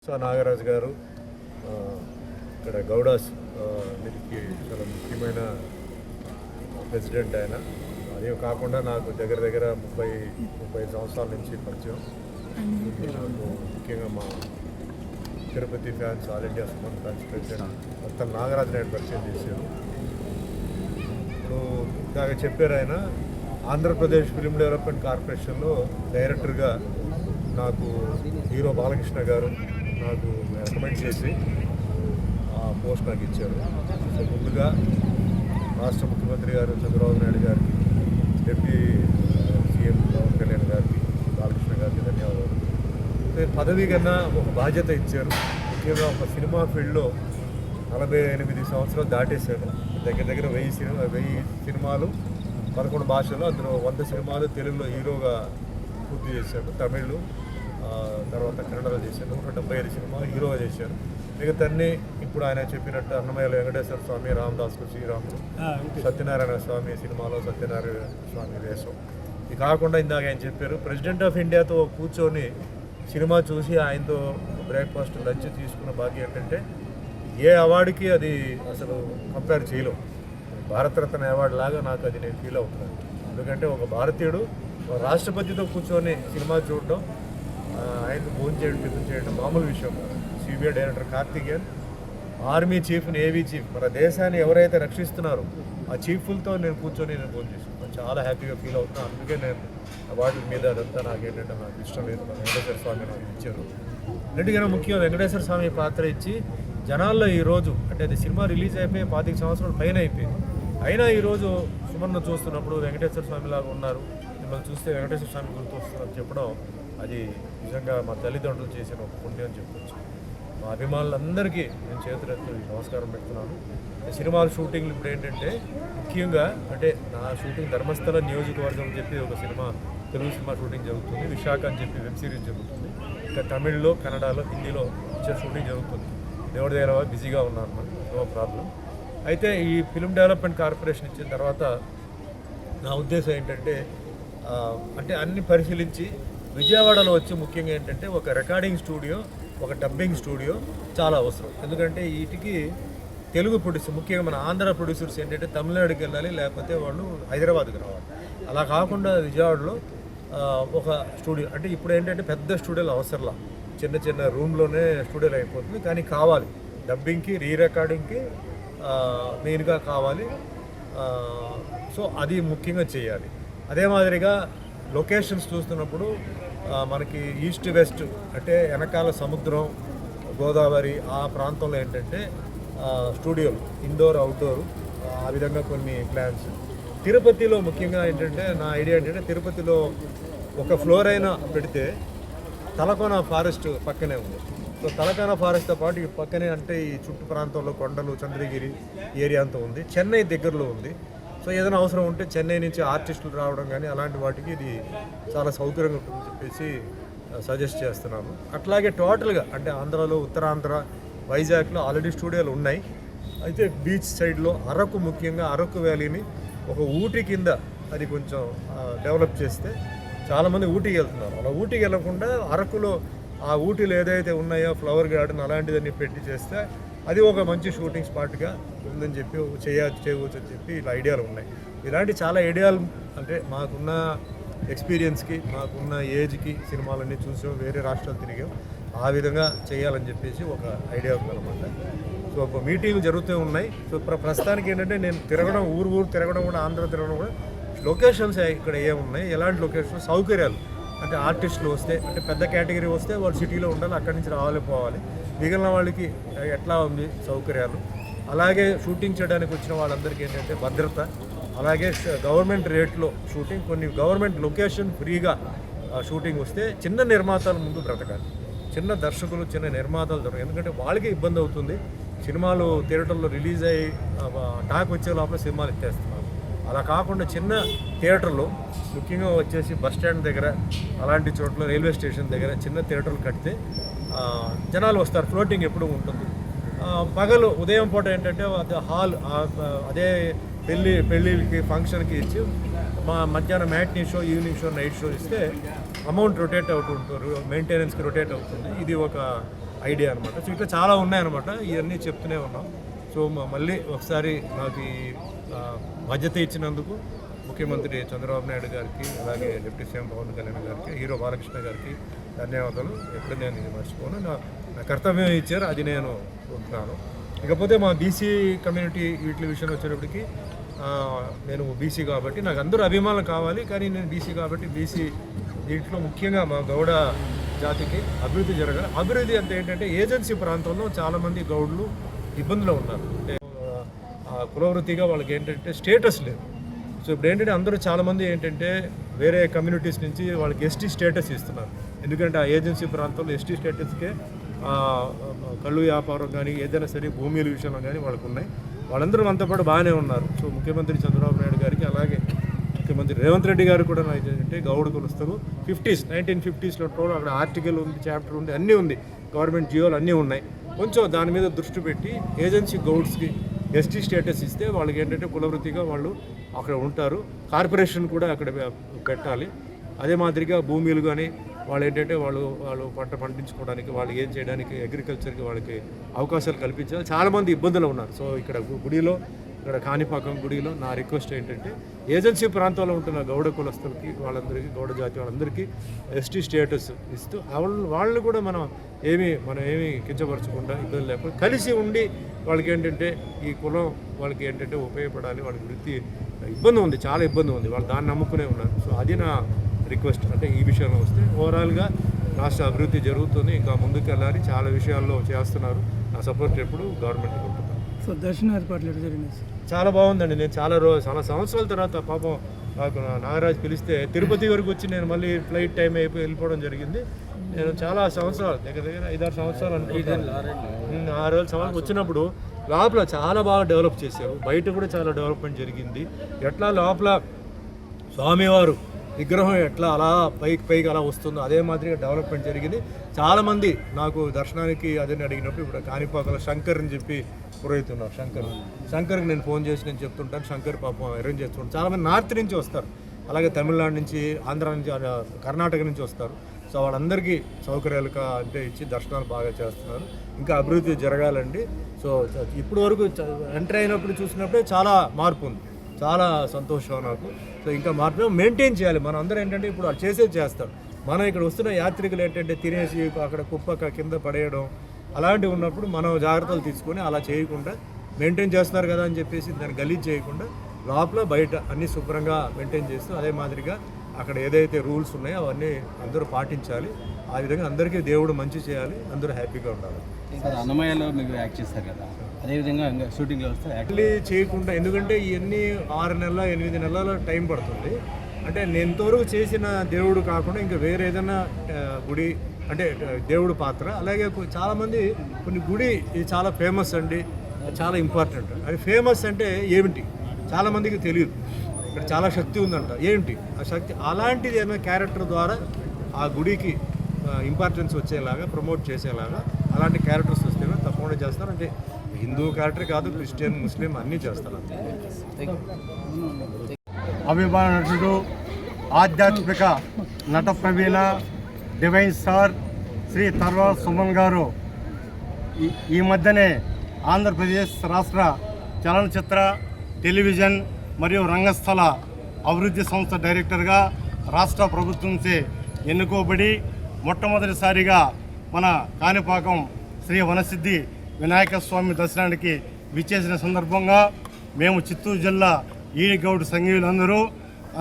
నాగరాజు గారు ఇక్కడ గౌడాస్ వీరికి చాలా ముఖ్యమైన ప్రెసిడెంట్ ఆయన. అదే కాకుండా నాకు దగ్గర దగ్గర 30 సంవత్సరాల నుంచి పరిచయం. నాకు ముఖ్యంగా మా Tirupati fans, all India Suman fans president మొత్తం నాగరాజు నాయుడు పరిచయం చేశారు. ఇప్పుడు ఇందాక చెప్పారు ఆయన ఆంధ్రప్రదేశ్ ఫిల్మ్ డెవలప్మెంట్ కార్పొరేషన్లో డైరెక్టర్గా నాకు హీరో బాలకృష్ణ గారు నాకు రికమెండ్ చేసి ఆ పోస్ట్ నాకు ఇచ్చారు. సో ముందుగా రాష్ట్ర ముఖ్యమంత్రి గారు చంద్రబాబు నాయుడు గారికి, డిప్యూటీ సీఎం పవన్ కళ్యాణ్ గారికి, బాలకృష్ణ గారికి ధన్యవాదాలు. పదవి కన్నా ఒక బాధ్యత ఇచ్చారు. ముఖ్యంగా ఒక సినిమా ఫీల్డ్లో 48 సంవత్సరాలు దాటేశాను. దగ్గర దగ్గర 1000 సినిమాలు 11 భాషల్లో, అందులో 100 సినిమాలు తెలుగులో హీరోగా పూర్తి చేశాను. తమిళ్, తర్వాత కన్నడలో చేశాను. 175 సినిమాలు హీరోగా చేశాను. మిగతాన్ని ఇప్పుడు ఆయన చెప్పినట్టు అన్నమయ్యలో వెంకటేశ్వర స్వామి, రామదాసు శ్రీరాములు, సత్యనారాయణ స్వామి సినిమాలో సత్యనారాయణ స్వామి వేషం. ఇది కాకుండా ఇందాక ఆయన చెప్పారు ప్రెసిడెంట్ ఆఫ్ ఇండియాతో కూర్చొని సినిమా చూసి ఆయనతో బ్రేక్ఫాస్ట్, లంచ్ తీసుకున్న భాగ్యం ఏంటంటే ఏ అవార్డుకి అది అసలు కంపేర్ చేయలేం. భారతరత్న అవార్డు లాగా నాకు అది నేను ఫీల్ అవుతున్నాను. ఎందుకంటే ఒక భారతీయుడు రాష్ట్రపతితో కూర్చొని సినిమా చూడడం, ఆయనకు భోజనం చేయడం, టిఫిన్ చేయడం మామూలు విషయం. CBI director Karthikeyan, army chief, navy chief, మన దేశాన్ని ఎవరైతే రక్షిస్తున్నారో ఆ చీఫ్లతో నేను కూర్చొని నేను భోజనం చేసుకున్నాను. చాలా హ్యాపీగా ఫీల్ అవుతున్నాను. అందుకే నేను అవార్డుల మీద అదంతా నాకేంటంటే నాకు ఇష్టం లేదు. వెంకటేశ్వర స్వామి నాకు ఇచ్చారు. ఎందుకంటే ముఖ్యంగా వెంకటేశ్వర స్వామి పాత్ర ఇచ్చి జనాల్లో ఈరోజు అంటే అది సినిమా రిలీజ్ అయిపోయి 25 సంవత్సరాల పైన అయిపోయింది. అయినా ఈరోజు సుమన్ను చూస్తున్నప్పుడు వెంకటేశ్వర స్వామి లాగా ఉన్నారు, మిమ్మల్ని చూస్తే వెంకటేశ్వర స్వామి గుర్తు వస్తుందని చెప్పడం అది నిజంగా మా తల్లిదండ్రులు చేసిన ఒక పుణ్యం అని చెప్పొచ్చు. మా అభిమానులందరికీ నేను చేతులెత్తి నమస్కారం పెడుతున్నాను. సినిమాల షూటింగ్లు ఇప్పుడు ఏంటంటే ముఖ్యంగా అంటే నా షూటింగ్ ధర్మస్థల నియోజకవర్గం అని చెప్పి ఒక సినిమా, తెలుగు సినిమా షూటింగ్ జరుగుతుంది. విశాఖ అని చెప్పి వెబ్ సిరీస్ జరుగుతుంది. ఇంకా తమిళ్లో, కన్నడలో, హిందీలో పిక్చర్ షూటింగ్ జరుగుతుంది. దేవుడి దగ్గర బిజీగా ఉన్నాను, నో ప్రాబ్లం. అయితే ఈ ఫిల్మ్ డెవలప్మెంట్ కార్పొరేషన్ ఇచ్చిన తర్వాత నా ఉద్దేశం ఏంటంటే అంటే అన్ని పరిశీలించి విజయవాడలో వచ్చి ముఖ్యంగా ఏంటంటే ఒక రికార్డింగ్ స్టూడియో, ఒక డబ్బింగ్ స్టూడియో చాలా అవసరం. ఎందుకంటే వీటికి తెలుగు ప్రొడ్యూసర్, ముఖ్యంగా మన ఆంధ్ర ప్రొడ్యూసర్స్ ఏంటంటే తమిళనాడుకి వెళ్ళాలి, లేకపోతే వాళ్ళు హైదరాబాద్కి రావాలి. అలా కాకుండా విజయవాడలో ఒక స్టూడియో అంటే ఇప్పుడు ఏంటంటే పెద్ద స్టూడియోలు అవసరంలా, చిన్న చిన్న రూమ్లోనే స్టూడియోలు అయిపోతుంది. కానీ కావాలి డబ్బింగ్కి, రీ రికార్డింగ్కి మెయిన్గా కావాలి. సో అది ముఖ్యంగా చేయాలి. అదే మాదిరిగా లొకేషన్స్ చూస్తున్నప్పుడు మనకి ఈస్ట్ వెస్ట్ అంటే వెనకాల సముద్రం, గోదావరి ఆ ప్రాంతంలో ఏంటంటే స్టూడియోలు, ఇండోర్, అవుట్డోర్ ఆ విధంగా కొన్ని ప్లాన్స్. తిరుపతిలో ముఖ్యంగా ఏంటంటే నా ఐడియా ఏంటంటే తిరుపతిలో ఒక ఫ్లోర్ అయినా పెడితే తలకోన ఫారెస్ట్ పక్కనే ఉంది. సో తలకోన ఫారెస్ట్తో పాటు ఈ పక్కనే అంటే ఈ చుట్టు ప్రాంతంలో కొండలు, చంద్రగిరి ఏరియా అంతా ఉంది. చెన్నై దగ్గరలో ఉంది. సో ఏదైనా అవసరం ఉంటే చెన్నై నుంచి ఆర్టిస్టులు రావడం కానీ అలాంటి వాటికి ఇది చాలా సౌకర్యంగా ఉంటుందని చెప్పేసి సజెస్ట్ చేస్తున్నాను. అట్లాగే టోటల్గా అంటే ఆంధ్రాలో, ఉత్తరాంధ్ర, వైజాగ్లో ఆల్రెడీ స్టూడియోలు ఉన్నాయి. అయితే బీచ్ సైడ్లో అరకు, ముఖ్యంగా అరకు వ్యాలీని ఒక ఊటీ కింద అది కొంచెం డెవలప్ చేస్తే చాలామంది ఊటీకి వెళ్తున్నారు. అలా ఊటీకి వెళ్ళకుండా అరకులో ఆ ఊటీలో ఏదైతే ఉన్నాయో ఫ్లవర్ గార్డెన్ అలాంటివన్నీ పెట్టి చేస్తే అది ఒక మంచి షూటింగ్ స్పాట్గా ఉందని చెప్పి చేయవచ్చు అని చెప్పి ఇలా ఐడియాలు ఉన్నాయి. ఇలాంటి చాలా ఐడియాలు అంటే మాకున్న ఎక్స్పీరియన్స్కి, మాకున్న ఏజ్కి సినిమాలన్నీ చూసాం, వేరే రాష్ట్రాలు తిరిగాం, ఆ విధంగా చేయాలని చెప్పేసి ఒక ఐడియా ఉందన్నమాట. సో ఒక మీటింగ్లు జరుగుతూ ఉన్నాయి. సో ప్రస్తుతానికి ఏంటంటే నేను తిరగడం, ఊరు తిరగడం కూడా, ఆంధ్ర తిరగడం కూడా, లొకేషన్స్ ఇక్కడ ఏమున్నాయి, ఎలాంటి లొకేషన్, సౌకర్యాలు అంటే ఆర్టిస్టులు వస్తే అంటే పెద్ద కేటగిరీ వస్తే వాళ్ళు సిటీలో ఉండాలి, అక్కడి నుంచి రావాలి పోవాలి. మిగిలిన వాళ్ళకి ఎట్లా ఉంది సౌకర్యాలు, అలాగే షూటింగ్ చేయడానికి వచ్చిన వాళ్ళందరికీ ఏంటంటే భద్రత, అలాగే గవర్నమెంట్ రేట్లో షూటింగ్, కొన్ని గవర్నమెంట్ లొకేషన్ ఫ్రీగా షూటింగ్ వస్తే చిన్న నిర్మాతల ముందు బ్రతకాలి, చిన్న దర్శకులు, చిన్న నిర్మాతలు దొరకదు. ఎందుకంటే వాళ్ళకే ఇబ్బంది అవుతుంది. సినిమాలు థియేటర్లో రిలీజ్ అయ్యి టాక్ వచ్చే లోపల సినిమాలు ఎత్తేస్తున్నారు. అలా కాకుండా చిన్న థియేటర్లో, ముఖ్యంగా వచ్చేసి బస్ స్టాండ్ దగ్గర అలాంటి చోట్ల, రైల్వే స్టేషన్ దగ్గర చిన్న థియేటర్లు కడితే జనాలు వస్తారు. ఫ్లోటింగ్ ఎప్పుడూ ఉంటుంది. పగలు ఉదయం పూట ఏంటంటే హాల్ అదే పెళ్ళికి ఫంక్షన్కి ఇచ్చి మధ్యాహ్నం matinee show, evening show, night show ఇస్తే అమౌంట్ రొటేట్ అవుతుంటారు, మెయింటెనెన్స్కి రొటేట్ అవుతుంది. ఇది ఒక ఐడియా అనమాట. సో ఇట్లా చాలా ఉన్నాయన్నమాట, ఇవన్నీ చెప్తూనే ఉన్నాం. సో మళ్ళీ ఒకసారి నాకు ఈ బాధ్యత ఇచ్చినందుకు ముఖ్యమంత్రి చంద్రబాబు నాయుడు గారికి, అలాగే డిప్యూటీ సీఎం పవన్ కళ్యాణ్ గారికి, హీరో బాలకృష్ణ గారికి ధన్యవాదాలు. ఎప్పుడు నేను ఇది మర్చిపోను. నా కర్తవ్యం ఇచ్చారు, అది నేను ఉంటున్నాను. ఇకపోతే మా బీసీ కమ్యూనిటీ వీటి విషయం వచ్చేటప్పటికి నేను బీసీ కాబట్టి నాకు అందరూ అభిమానులు కావాలి. కానీ నేను బీసీ కాబట్టి బీసీ దీంట్లో ముఖ్యంగా మా గౌడ జాతికి అభివృద్ధి జరగాలి. అభివృద్ధి అంటే ఏంటంటే ఏజెన్సీ ప్రాంతంలో చాలామంది గౌడ్లు ఇబ్బందులు ఉన్నారు. అంటే కులవృత్తిగా వాళ్ళకి ఏంటంటే స్టేటస్ లేదు. సో ఇప్పుడు ఏంటంటే అందరూ చాలామంది ఏంటంటే వేరే కమ్యూనిటీస్ నుంచి వాళ్ళకి ఎస్టీ స్టేటస్ ఇస్తున్నారు. ఎందుకంటే ఆ ఏజెన్సీ ప్రాంతంలో ఎస్టీ స్టేటస్కే కళ్ళు వ్యాపారం కానీ ఏదైనా సరే భూమిల విషయంలో కానీ వాళ్ళకు ఉన్నాయి. వాళ్ళందరూ మనతో పాటు బాగానే ఉన్నారు. సో ముఖ్యమంత్రి చంద్రబాబు నాయుడు గారికి, అలాగే ముఖ్యమంత్రి రేవంత్ రెడ్డి గారు కూడా నాకు ఏంటంటే గౌడ కులస్తులు 1950s అక్కడ ఆర్టికల్ ఉంది, చాప్టర్ ఉంది, అన్నీ ఉంది, గవర్నమెంట్ జియోలు అన్నీ ఉన్నాయి. కొంచెం దాని మీద దృష్టి పెట్టి ఏజెన్సీ గౌడ్స్కి ఎస్టీ స్టేటస్ ఇస్తే వాళ్ళకి ఏంటంటే కులవృత్తిగా వాళ్ళు అక్కడ ఉంటారు. కార్పొరేషన్ కూడా అక్కడ పెట్టాలి. అదే మాదిరిగా భూమిలు కానీ వాళ్ళు ఏంటంటే వాళ్ళు పంట పండించుకోవడానికి, వాళ్ళు ఏం చేయడానికి, అగ్రికల్చర్కి వాళ్ళకి అవకాశాలు కల్పించాలి. చాలామంది ఇబ్బందులు ఉన్నారు. సో ఇక్కడ గుడిలో, ఇక్కడ కాణిపాకం గుడిలో నా రిక్వెస్ట్ ఏంటంటే ఏజెన్సీ ప్రాంతంలో ఉంటున్న గౌడ కులస్తులకి, వాళ్ళందరికీ, గౌడ జాతి వాళ్ళందరికీ ఎస్టీ స్టేటస్ ఇస్తూ వాళ్ళు కూడా మనం ఏమీ కించపరచకుండా, ఇబ్బంది లేకుండా కలిసి ఉండి వాళ్ళకి ఏంటంటే ఈ కులం వాళ్ళకి ఏంటంటే ఉపయోగపడాలి. వాళ్ళకి వృత్తి ఇబ్బంది ఉంది, చాలా ఇబ్బంది ఉంది, వాళ్ళు దాన్ని నమ్ముకునే ఉన్నారు. సో అది నా రిక్వెస్ట్. అంటే ఈ విషయంలో వస్తే ఓవరాల్గా రాష్ట్ర అభివృద్ధి జరుగుతుంది, ఇంకా ముందుకు వెళ్ళాలి, చాలా విషయాల్లో చేస్తున్నారు. నా సపోర్ట్ ఎప్పుడు గవర్నమెంట్కి ఉంటున్నాను. సో దర్శనం ఏర్పాట్లు ఎట్లా జరిగింది? చాలా బాగుందండి. నేను చాలా సంవత్సరాల తర్వాత పాపం నాకు నాగరాజు పిలిస్తే తిరుపతి వరకు వచ్చి నేను మళ్ళీ ఫ్లైట్ టైం అయిపోయి వెళ్ళిపోవడం జరిగింది. నేను చాలా సంవత్సరాలు, దగ్గర 5-6 సంవత్సరాలు అనుకుంటాను, 6 సంవత్సరాలు వచ్చినప్పుడు లోపల చాలా బాగా డెవలప్ చేశారు. బయట కూడా చాలా డెవలప్మెంట్ జరిగింది. ఎట్లా లోపల స్వామివారు విగ్రహం ఎట్లా అలా పైకి అలా వస్తుందో అదే మాదిరిగా డెవలప్మెంట్ జరిగింది. చాలామంది నాకు దర్శనానికి అదే అడిగినప్పుడు ఇప్పుడు కాణిపాకలో శంకర్ అని చెప్పి పురోహితున్నారు. శంకర్కి నేను ఫోన్ చేసి నేను చెప్తుంటాను, శంకర్ పాపం అరేంజ్ చేస్తుంటాను. చాలామంది నార్త్ నుంచి వస్తారు, అలాగే తమిళనాడు నుంచి, ఆంధ్ర నుంచి, కర్ణాటక నుంచి వస్తారు. సో వాళ్ళందరికీ సౌకర్యాలు అంటే ఇచ్చి దర్శనాలు బాగా చేస్తున్నారు. ఇంకా అభివృద్ధి జరగాలండి. సో ఇప్పుడు వరకు ఎంటర్ అయినప్పుడు చూసినప్పుడే చాలా మార్పు ఉంది, చాలా సంతోషం నాకు. సో ఇంకా మార్పు మెయింటైన్ చేయాలి. మనం అందరూ ఏంటంటే ఇప్పుడు వాళ్ళు చేస్తారు. మనం ఇక్కడ వస్తున్న యాత్రికులు ఏంటంటే తినేసి అక్కడ కుప్ప కింద పడేయడం అలాంటివి ఉన్నప్పుడు మనం జాగ్రత్తలు తీసుకొని అలా చేయకుండా మెయింటైన్ చేస్తున్నారు కదా అని చెప్పేసి దాన్ని గలీజ్ చేయకుండా లోపల బయట అన్నీ శుభ్రంగా మెయింటైన్ చేస్తూ అదే మాదిరిగా అక్కడ ఏదైతే రూల్స్ ఉన్నాయో అవన్నీ అందరూ పాటించాలి. ఆ విధంగా అందరికీ దేవుడు మంచి చేయాలి, అందరూ హ్యాపీగా ఉండాలి. అన్నమయ్యలో మీకు యాక్ట్ చేస్తారు కదా, అదేవిధంగా షూటింగ్లో వస్తే యాక్చువల్లీ చేయకుండా, ఎందుకంటే ఇవన్నీ 6 నెలల 8 నెలల టైం పడుతుంది. అంటే నేను ఇంతవరకు చేసిన దేవుడు కాకుండా ఇంకా వేరే ఏదైనా గుడి అంటే దేవుడు పాత్ర. అలాగే చాలామంది కొన్ని గుడి ఇది చాలా ఫేమస్ అండి, చాలా ఇంపార్టెంట్. అది ఫేమస్ అంటే ఏమిటి చాలామందికి తెలియదు. ఇక్కడ చాలా శక్తి ఉందంట, ఏంటి ఆ శక్తి? అలాంటిది ఏమైనా క్యారెక్టర్ ద్వారా ఆ గుడికి ఇంపార్టెన్స్ వచ్చేలాగా, ప్రమోట్ చేసేలాగా అలాంటి క్యారెక్టర్స్ వస్తే తప్పకుండా చేస్తారు. అంటే హిందూ క్యారెక్టర్ కాదు, క్రిస్టియన్, ముస్లిం అన్నీ చేస్తారు. అభిమాన నటుడు, ఆధ్యాత్మిక నట ప్రవీణ, డివైన్ స్టార్ శ్రీ తర్వా సుమన్ గారు ఈ మధ్యనే ఆంధ్రప్రదేశ్ రాష్ట్ర చలనచిత్ర, టెలివిజన్ మరియు రంగస్థల అభివృద్ధి సంస్థ డైరెక్టర్గా రాష్ట్ర ప్రభుత్వంచే ఎన్నుకోబడి మొట్టమొదటిసారిగా మన కాణిపాకం శ్రీ వనసిద్ధి వినాయక స్వామి దర్శనానికి విచ్చేసిన సందర్భంగా మేము చిత్తూరు జిల్లా ఈడిగౌడ్ సంఘీయులందరూ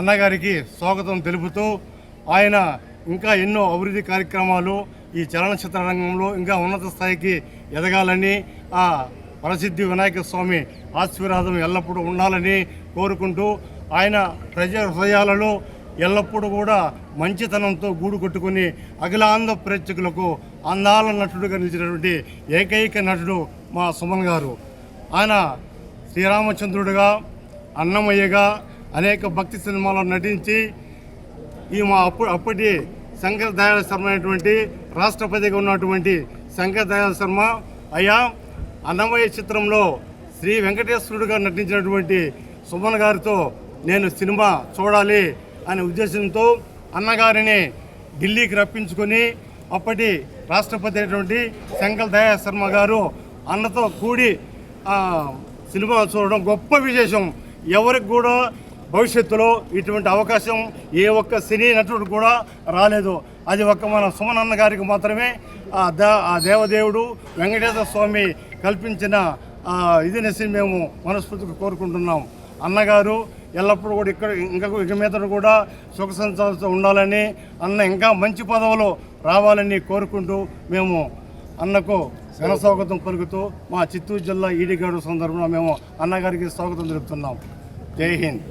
అన్నగారికి స్వాగతం తెలుపుతూ ఆయన ఇంకా ఎన్నో అభివృద్ధి కార్యక్రమాలు ఈ చలనచిత్ర రంగంలో ఇంకా ఉన్నత స్థాయికి ఎదగాలని, ఆ వనసిద్ధి వినాయక స్వామి ఆశీర్వాదం ఎల్లప్పుడూ ఉండాలని కోరుకుంటూ ఆయన ప్రజల హృదయాలలో ఎల్లప్పుడూ కూడా మంచితనంతో గూడు కొట్టుకుని అఖిలాంధ్ర ప్రేక్షకులకు అందాల నటుడుగా నిలిచినటువంటి ఏకైక నటుడు మా సుమన్ గారు. ఆయన శ్రీరామచంద్రుడిగా, అన్నమయ్యగా అనేక భక్తి సినిమాల్లో నటించి ఈ మా అప్పటి శంకర్ దయాళ శర్మ అనేటువంటి రాష్ట్రపతిగా ఉన్నటువంటి శంకర్ దయాళ శర్మ అయ్యా అన్నమయ్య చిత్రంలో శ్రీ వెంకటేశ్వరుడుగా నటించినటువంటి సుమన్ గారితో నేను సినిమా చూడాలి అనే ఉద్దేశంతో అన్నగారిని ఢిల్లీకి రప్పించుకొని అప్పటి రాష్ట్రపతి అయినటువంటి శంకర్ దయాళ్ శర్మ గారు అన్నతో కూడి సినిమా చూడడం గొప్ప విశేషం. ఎవరికి కూడా భవిష్యత్తులో ఇటువంటి అవకాశం ఏ ఒక్క సినీ నటుడు కూడా రాలేదు. అది ఒక్క మన సుమన్ అన్న గారికి మాత్రమే ఆ దేవదేవుడు వెంకటేశ్వర స్వామి కల్పించిన ఇదినేసి మేము మనస్ఫూర్తిగా కోరుకుంటున్నాం. అన్నగారు ఎల్లప్పుడూ కూడా ఇక మీద కూడా సుఖ సంతోషాలతో ఉండాలని, అన్న ఇంకా మంచి పదవులు రావాలని కోరుకుంటూ మేము అన్నకు ఘనస్వాగతం పలుకుతూ మా చిత్తూరు జిల్లా ఈడిగాడు సందర్భంగా మేము అన్నగారికి స్వాగతం తెలుపుతున్నాం. జై హింద్.